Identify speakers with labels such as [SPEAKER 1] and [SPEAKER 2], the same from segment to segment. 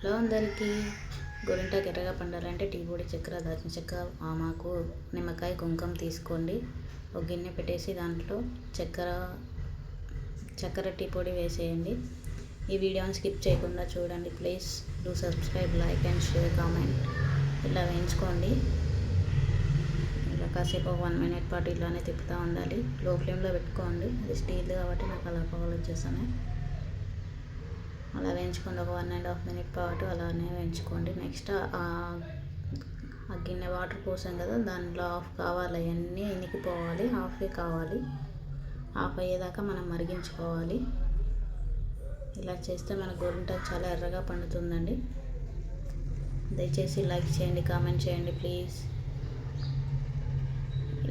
[SPEAKER 1] Hello అందరికీ. గోరింటాకు ఎర్రగా పండాలంటే టీ పొడి, చక్కెర, దాల్చిన చెక్క, ఆమాకు, నిమ్మకాయ, కుంకుమ తీసుకోండి. ఒక గిన్నె పెట్టేసి దాంట్లో చక్కెర టీ పొడి వేసేయండి. ఈ వీడియోని స్కిప్ చేయకుండా చూడండి. Please do subscribe, like and share, comment. ఇలా వేయించుకోండి. ఇలా కాసేపు 1 minute పాటు ఇలానే తిప్పుతూ ఉండాలి. లో ఫ్లేమ్లో పెట్టుకోండి. అది స్టీల్ కాబట్టి నాకు అలా పొగలు వచ్చేస్తున్నాయి. అలా వేయించుకోండి. ఒక 1.5 minute పాటు అలానే వేయించుకోండి. నెక్స్ట్ ఆ గిన్నె వాటర్ పోసాం కదా, దాంట్లో హాఫ్ కావాలి, అవన్నీ ఇనికిపోవాలి. హాఫే కావాలి. హాఫ్ అయ్యేదాకా మనం మరిగించుకోవాలి. ఇలా చేస్తే మన గోరింటాకు చాలా ఎర్రగా పండుతుందండి. దయచేసి లైక్ చేయండి, కామెంట్ చేయండి ప్లీజ్.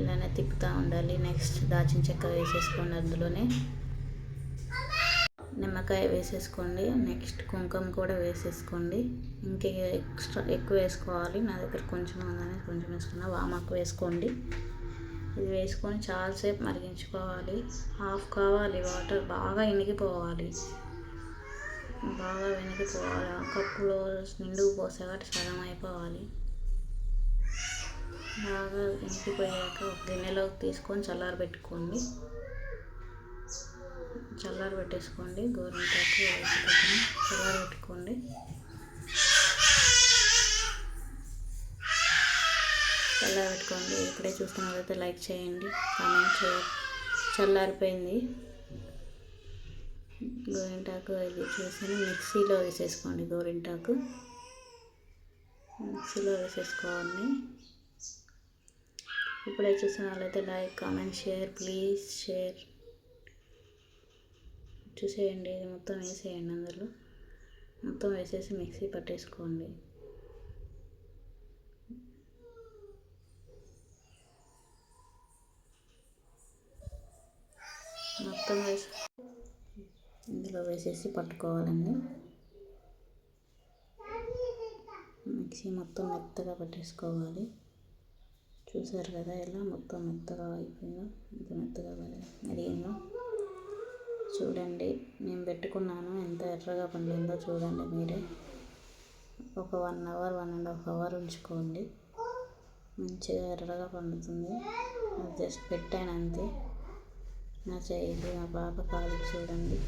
[SPEAKER 1] ఇలానే తిప్పుతూ ఉండాలి. నెక్స్ట్ దాల్చిన చెక్క వేసేసుకోండి. అందులోనే నిమ్మకాయ వేసేసుకోండి. నెక్స్ట్ కుంకుమ కూడా వేసేసుకోండి. ఇంకా ఎక్కువ వేసుకోవాలి. నా దగ్గర కొంచెం ఉందని కొంచెం వేసుకున్నా. వామాకు వేసుకోండి. ఇది వేసుకొని చాలాసేపు మరిగించుకోవాలి. హాఫ్ కావాలి. వాటర్ బాగా ఇనికిపోవాలి. ఆ కప్పులో నిండుకు పోసే కాబట్టి సగం అయిపోవాలి. బాగా ఇనికిపోయాక ఒక గిన్నెలోకి తీసుకొని చల్లారబెట్టుకోండి. పెట్టేసుకోండి. గోరింటాకు చల్లారబెట్టుకోండి. ఇప్పుడే చూస్తున్నట్లయితే లైక్ చేయండి, కామెంట్ చేయండి. చల్లారిపోయింది గోరింటాకు. ఇది చూసి మిక్సీలో వేసేసుకోండి. గోరింటాకు మిక్సీలో వేసేసుకోండి. ఇప్పుడే చూసిన వాళ్ళైతే like, comment, share, please share చూసేయండి. ఇది మొత్తం వేసేయండి. అందులో మొత్తం వేసేసి మిక్సీ పట్టేసుకోండి. మొత్తం ఇందులో వేసేసి పట్టుకోవాలండి. మిక్సీ మొత్తం మెత్తగా పట్టేసుకోవాలి. చూసారు కదా ఇలా మొత్తం మెత్తగా అయిపోయిందో, ఎంత మెత్తగా అడిగిందో చూడండి. నేను పెట్టుకున్నాను, ఎంత ఎర్రగా పండిందో చూడండి మీరే. ఒక 1 hour 1.5 hour ఉంచుకోండి. మంచిగా ఎర్రగా పండుతుంది. అది జస్ట్ పెట్టాను అంతే. నా చేయి, మా పాప కాలు చూడండి.